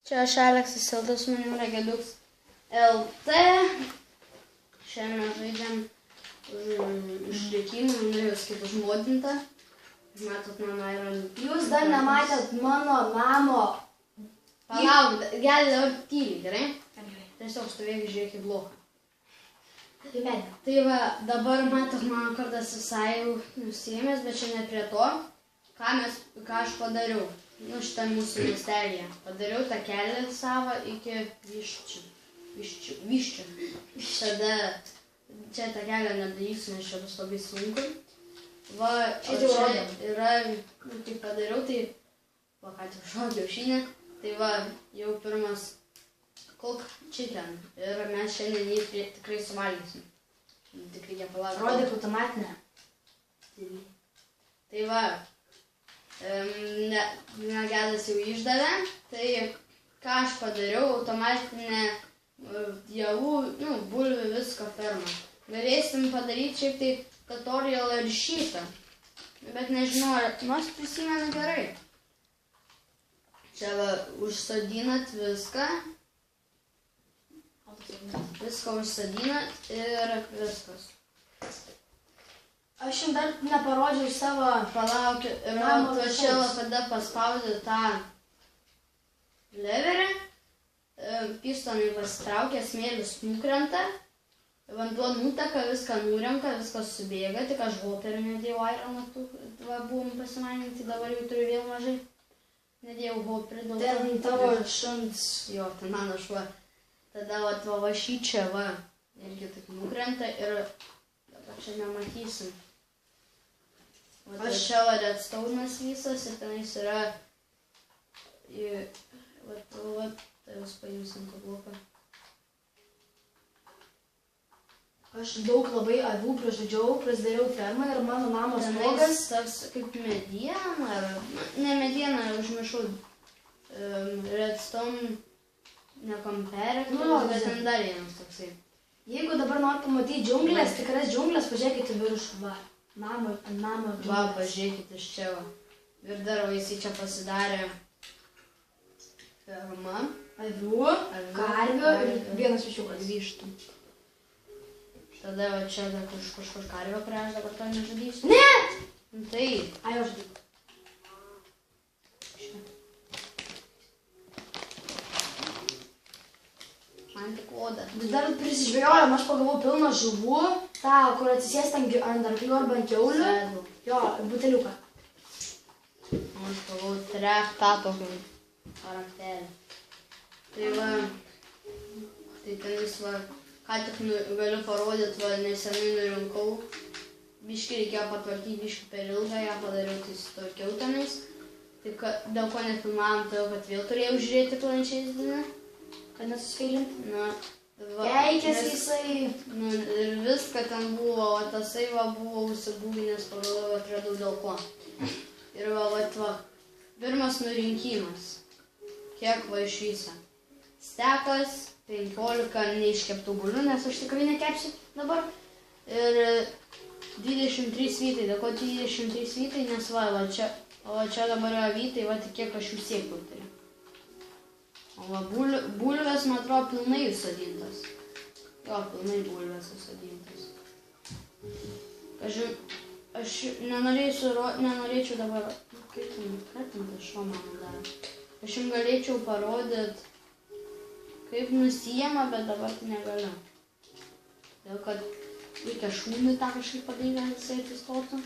Čia aš Aleksas Sildas, manim Regeliuks LT. Šiandien žaidžiam išlikimą, norėjau skaitą užmodintą. Matot mano Iron. Jūs dar nematėt mano namo. Palauk, gali dabar tyliai, gerai? Tiesiog stovėk, žiūrėk į bloką. Tai va, dabar matot, mano kartas visai jau nusijėmės, bet čia ne prie to, ką aš padariau. Nu, šitą mūsų miestelėje. Padariau tą kelią savo iki Viščių. Tada čia tą kelią nedarysiu, nes čia bus labai sunku. Va, o čia yra, nu, tai padariau, tai va, ką tik šau kiaušinę. Tai va, jau pirmas cook chicken. Ir mes šiandien jį tikrai suvalgysim. Tik reikia palaukti. Rodyk automatinę. Tai va. Negedas jau išdavė, tai ką aš padariau, automatinę javų, nu, bulvių visko fermą. Galėsim padaryti šiek tiek tutorial ir šitą, bet nežinau, nors prisimenu gerai. Čia va, užsodinat viską užsodinat ir viskas. Aš jums dar neparodžiau savo... Palauk, ir atvažiavo, kada paspaudė tą leverį, pistonai pasitraukia, smėlis nukrenta, vanduo nuteka, viską nurenka, viskas subėga, tik aš hoperį nedėjau Ironą, buvom pasimaninti, dabar jau turiu vėl mažai. Nedėjau hoperį dėl to. Ten tavo šuns. Jo, ten mano šuo. Tada va šičia, va, irgi taip nukrenta ir dabar čia nematysim. Aš čia va redstone'as visas ir tenais yra, va, tai jūs paimsim tą bloką. Aš daug labai avių pražudžiau, prasidariau fermą ir mano namo stogas. Tas kaip mediena, ar, ne mediena, užmiršau, redstone, ne komperektorius, bet ten dar vienas toksai. Jeigu dabar nori pamatyti džiunglės, tikras džiunglės, pažiūrėkite viršų, va. Namo džiunglės. Va, pažiūrėkite iš čia, va. Ir dar jisai čia pasidarė ferma. Avių, karvių ir vienas viščiukas. Vištų. Tada va čia dar kažkur karvio, kurią aš dabar to nežudysiu. Ne! Tai. Ai, aš žudysiu. Man tik oda. Dar prisižvėjojom, aš pagavau pilną žuvų, tą, kur atsisės ant arklių arba ant kiaulių. Jo, buteliuką. Aš pagavau trektą tokį charakterį. Tai va, tai tenis va, ką tik galiu parodyti, va, nesenai nurinkau. Biškį reikėjo patvarkyti, biškį per ilgą, ją padariau, tai sutvarkiau tenais. Tai dėl ko nefilmavom, tai kad vėl turėjau žiūrėti planšiais dieną. Kad nesusiskailinti? Na, va. Keikėsi jisai. Nu, ir viską ten buvo, o tasai va buvo užsibūginęs, pagalvojau, atradau dėl ko. Ir va, pirmas nurinkimas. Kiek va iš viso? Stekas, 15 neiškeptų bulvių, nes aš tikrai nekepsiu dabar. Ir 23 vytai, dėko 23 vytai, nes va, čia dabar yra vytai, va tik kiek aš jų sėklų turiu. O va, bulvės, man atrodo, pilnai įsodintas. Jo, pilnai bulvės įsodintas. Aš nenorėčiau dabar... Kaip ten tas šuo mano daro? Aš jums galėčiau parodyti, kaip nusijama, bet dabar tai negaliu. Dėl kad reikia šūnį tą kažkaip padaryti, kad jisai atsistotų.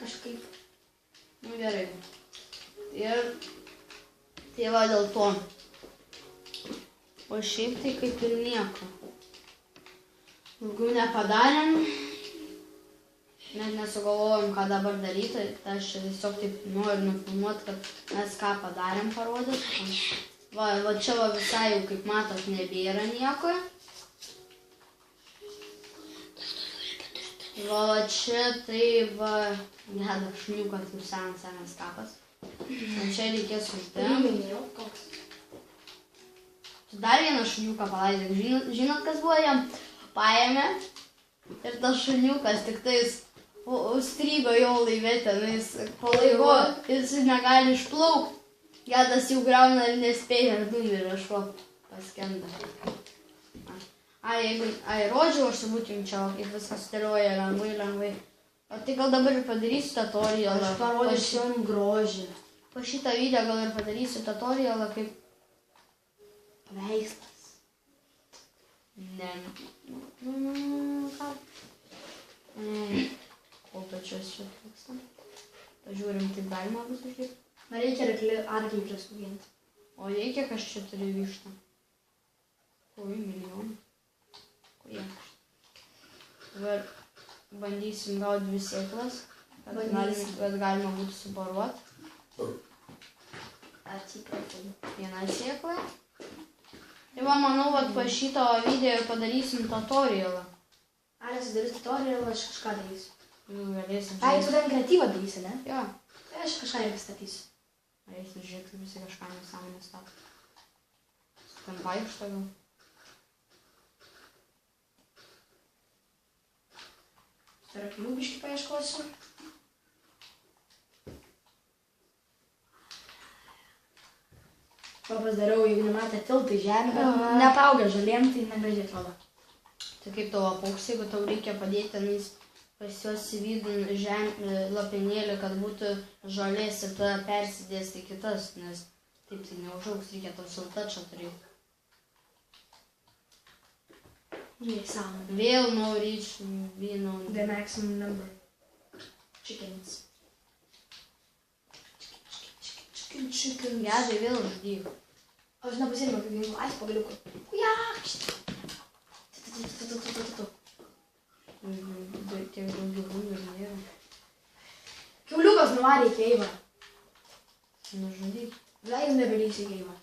Kažkaip. Nu gerai. Ir tai va dėl to. O šiaip tai kaip ir nieko. Daugiau nepadarėm. Net nesugalvojom, ką dabar daryti. Tai aš tiesiog taip noriu nufilmuoti, kad mes ką padarėm parodyti. Va čia va visai jau, kaip matot, nebėra nieko. Va čia tai va, geda šuniukas jau senas kapas. O čia reikės uždėti. Tu dar vieną šuniuką palaidai. Žinot, kas buvo jam? Paėmė ir tas šuniukas tik tais užstrygo jo laivė ten, jis po laivo, jis negali išplaukti. Gedas jau grauna ir nespėja ir numirė šuo paskenda. Ai, rodžiau, aš turbūt jumčiau, kaip viskas stėlioja lengvai. O tai gal dabar ir padarysiu tutorialą. Aš parodysiu jums grožį. Po šitą video gal ir padarysiu tutorialą kaip paveikslas. Ne. Ką? Kokio čia trūksta. Pažiūrim, taip galima bus uždirbti. Man reikia arklį praskuginti. O reikia, kas čia turi vištą. Kokių milijonų. Koje. Dabar bandysim gauti 2 sėklas, kad galima būtų suparuoti. Atsiprašau. 1 sėkla. Tai va, manau, kad po šito video padarysim tutorialą. Alės darys tutorialą, aš kažką darysiu. Jau galėsim. Ai, tu ten kreatyvą darysi, ne? Jo. Tai aš kažką irgi statysiu. Galėsim žiūrėti, kaip visi kažką nesąmonę stato. Ten vaikšto gal. Dar aklių biškį paieškosiu. Pasidariau, jeigu nematė tiltai žemė, bet nepaugia žaliem, tai negražiai atrodo. Tai kaip tavo paukščiai, jeigu tau reikia padėti tenais pas juos į vidų lapinėlį, kad būtų žolės ir tada persidės į kitas, nes taip tai neužaugs, reikia tau šiltačą turėti. Vėl no reach, vyno. The maximum number. Chickens. Chicken. Gedai vėl uždyk. Aš nepasirėmiau kaip ginklų. Ai, pagaliuku. Jakšt. Tiek daug gyvūnų ir nėra. Kiauliukas nuvarė į keivą. Nužudyk. Leidus nebelys į keivą.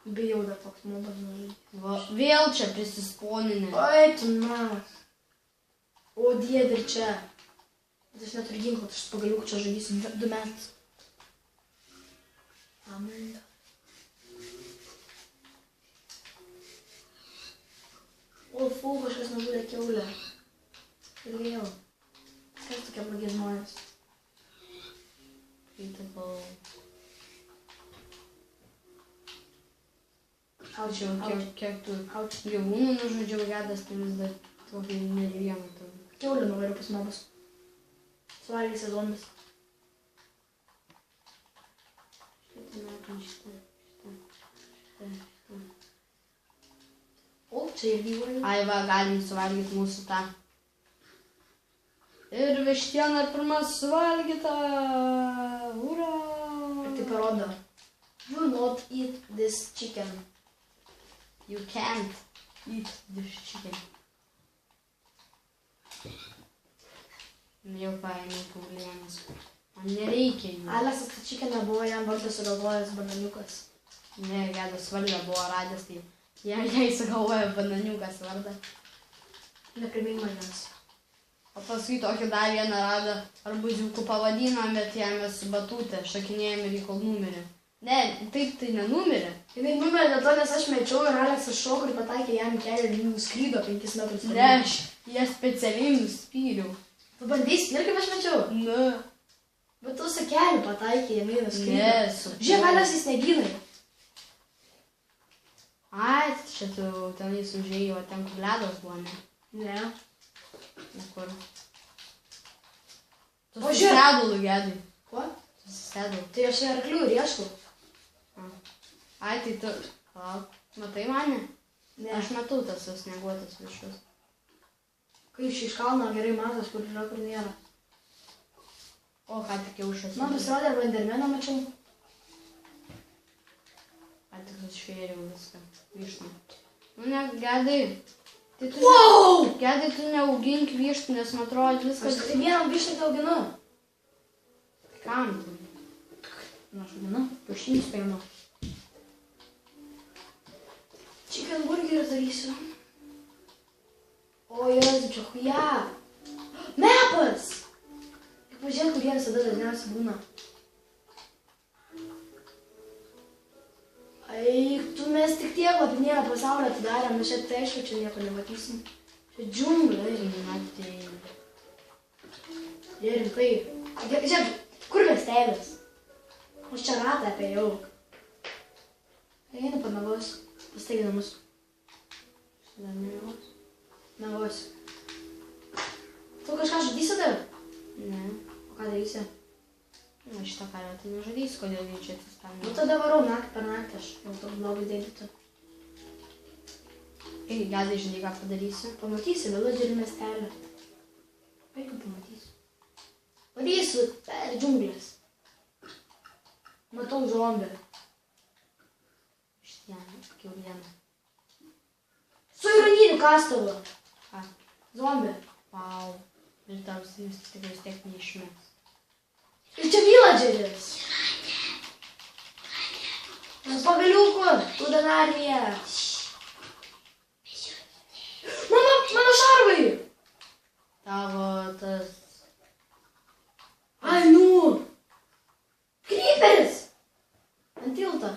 Bijau dar toks mobas nužudyti. Va, vėl čia prisisponinė. Oi, tu namas. O, died ir čia. Bet aš neturiu ginklų, aš pagaliuku čia žudysiu 2 metus. Amanda. O, fu, kažkas nužudė kiaulę. Ir vėl. Kas tokie blogi žmonės? Įtapau. Aučiau, Kiek tu gyvūnų nužudžiau, Gedas, tai vis dar tokį nervieną turi. Kiaulę nuvariu pas mobus. Suvalgys zombis. Šitą. O, čia ir gyvuoja. Ai va, galim suvalgyti mūsų tą. Ir vištiena pirmas suvalgyta. Ura! Ir tai parodo. Do not eat this chicken. You can't eat this chicken. Jau paėmiau kiaulienos. Man nereikia jų. Alesas tą chickeną buvo jam vardą sugalvojęs bananiukas. Ne, Gedas vardą buvo radęs, tai jai sugalvojo bananiukas vardą. Neprimink manęs. O paskui tokį dar vieną rado arbuziukų pavadiną, bet jame su batutė šakinėjame ir kol numirė. Ne, taip tai nenumirė. Jinai numirė dėl to, nes aš mečiau ir Aleksas šoko ir pataikė jam į kelią ir jį nuskrydo 5 metrus. Ne, aš ją specialiai nuspyriau. Tu bandai spirti, kaip aš mečiau? Ne. Bet tu su keliu pataikė, jinai nuskrydo. Ne, su... Žiūrėk, Aleksas negynai. Ai, čia tu tenais užėjai, o ten kur ledas buvo, ne? Ne. O kur? Tu O žiūrėk. susėdulų, Gedai. Kuo? Susėdulų. Tai aš čia arklių ir ieškau. Ai, tai tu... Palauk. Matai mane? Ne. Aš matau tas snieguotas viršus. Kaip iš kalno gerai matos, kur yra, kur nėra. O, ką tik jau užas. Man pasirodė, ar vandermeną mačiau. Ką tik sušvėriau viską. Višną. Nu ne, Gedai. Tai tu... Wow! Gedai, tu neaugink vištų, nes man atrodo Aš viskas... tik vieną vištą tai auginu. Kam tu? Na, aš auginu. Kiaušinius paėmiau. Chicken burgerį darysiu. O, Jėzu, čia chuja. Mepas! Kaip pažiūrėk, kur jie visada dažniausiai būna. Ai, tu mes tik tiek lapinėlę pasaulio atidarėm, mes čia tai aišku, čia nieko nematysim. Čia džiunglė, rimtai. Žiūrėk, kur miestelis? Aš čia ratą apėjau. Einu pamegos. Pastaigi namus. Dar nemegos? Megosiu. Tu kažką žudysi dar? Ne. O ką darysi? Na, šitą karą tai nežadysiu, kodėl jie čia atsiskambino. Nu tada varau naktį per naktį, aš jau to blogai daryti. Ei, gadai, žinai, ką padarysiu? Pamatysi viladžerį miestelį. Vaikų pamatysiu. Varysiu per džiunglės. Matau zombį. Štienį, kiaulieną. Su ironiniu kastavu. Ką? Zombį. Vau. Ir tau vis tiek neišmes. Ir čia viladžeris. Mes pagaliuku. Udanarmija. Mano šarvai. Tavo tas... Ai, nu. Kryperis. Ant tilto.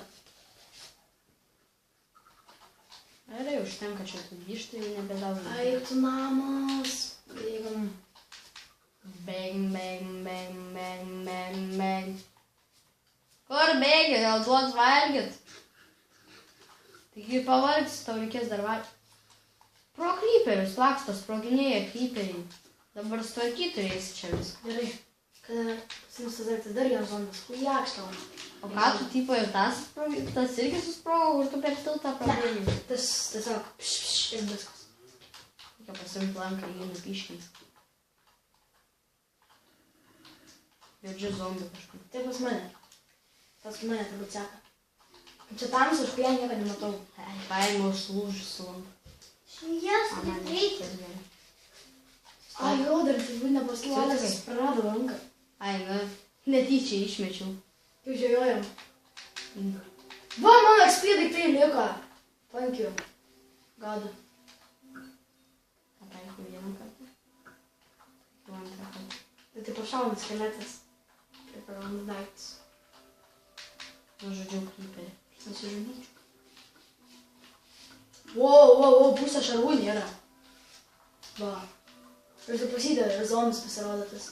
Gerai, užtenka čia tų vištų, jau nebedaužai. Ai, tu namas. Bėgam. Bang, bang, bang, bang, bang, bang. Kur bėgi, gal duot valgyt? Taigi pavargsi, tau reikės dar valgyti. Pro kryperius laksto, sproginėja kryperiai. Dabar sutvarkyti turėsi čia viską. Gerai. Kada nusidaryti dar vienas zombis. Jakštau. O ką tu tipo ir tas irgi susprogo, kur tu per tiltą prabėgai? Tas tiesiog ir viskas. Reikia pasimti lanką, jį nupiškins. Girdžiu zombių kažkur. Tai pas mane. Tas mane turbūt seka. Čia tamsi, aš kurie niekada nematau. Paėmiau sulūžusi lanką. Šviesu, Man reikia. gerai. Ai, jau dar turbūt nepaskaičiau. Aš prarado ranką. Ai, na, netyčia išmečiau. Jau žiūrėjom. Va, mano XP daiktai liko. Thank you. God. Pataikau vieną kartą. Jau antrą kartą. Tai taip pašauna skeletas. Kaip raunas daiktas. Nužudžiau kryperį. Nusižudyčiau. Wow, pusė šarvų nėra. Va. Ir tu pasidavė, zombis pasirodytas.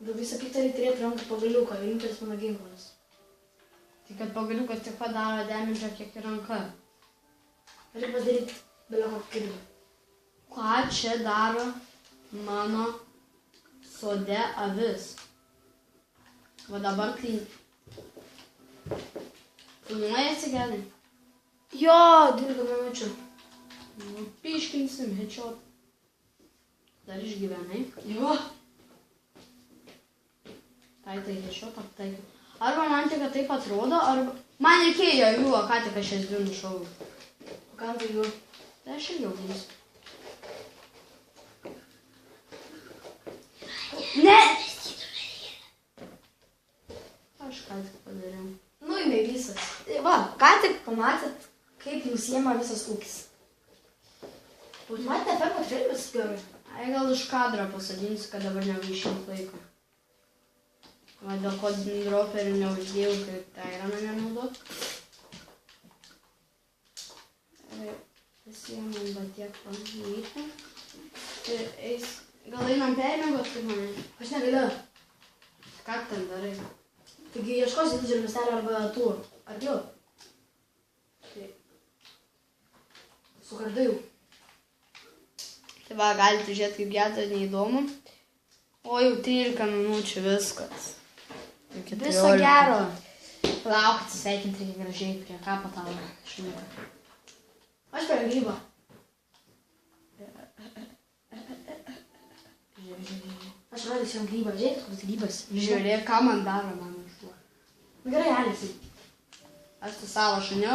Bet visą piktą reikia turėti ranką pagaliuką, vienintelis mano ginklas. Tai kad pagaliukas tik padaro damage, kiek ir ranka. Reikia padaryti belio kokį kirbį. Ką čia daro mano sode avis? Va dabar tai... Filmuojasi gerai? Jo, 12 minučių. Nu, piškinsim, headshot. Dar išgyvenai. Jo. Tai headshot aptaikiu. Arba man tik taip atrodo, arba... Man reikėjo jų, ką tik aš jas dvi nušauviau. O kam tai jų? Tai aš ilgiau būsiu. Ne! Aš ką tik padariau. Nuėmė visas. Va, ką tik pamatėt, kaip nusiema visas ūkis. Automatinė ferma tikrai visas gerai. Ai, gal iš kadro pasadinsiu, kad dabar negaišint laiko. Va, dėl ko droperių neuždėjau, kaip tą ironą nenaudot. Pasiėmėm, bet tiek pamatyti. Ir eis... Gal einam permėgot, kaip manai? Aš negaliu. Ką ten darai? Taigi ieškosi didžiulį miestelį arba tų arklių. Tai... Su kardu jau. Tai va, galite žiūrėti, kaip gėda neįdomu. O jau 13 minučių viskas. Viso gero. Lauk, atsisveikinti reikia gražiai prie kapo tavo šuniuką. Aš per grybą. Aš rodysiu jam grybą. Žiūrėk, koks grybas. Žiūrėk, ką man daro mano šuo. Gerai, Aleksai. Aš su savo šuniu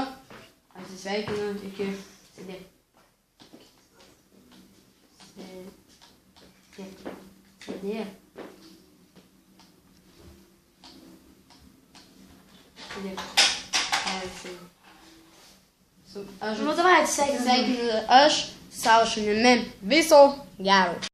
atsisveikinu iki sėdėk. Sėdėk. Sėdėk. Aleksai. Nu, davai atsisveikinu. Atsisveikinu aš su savo šunimi. Viso gero.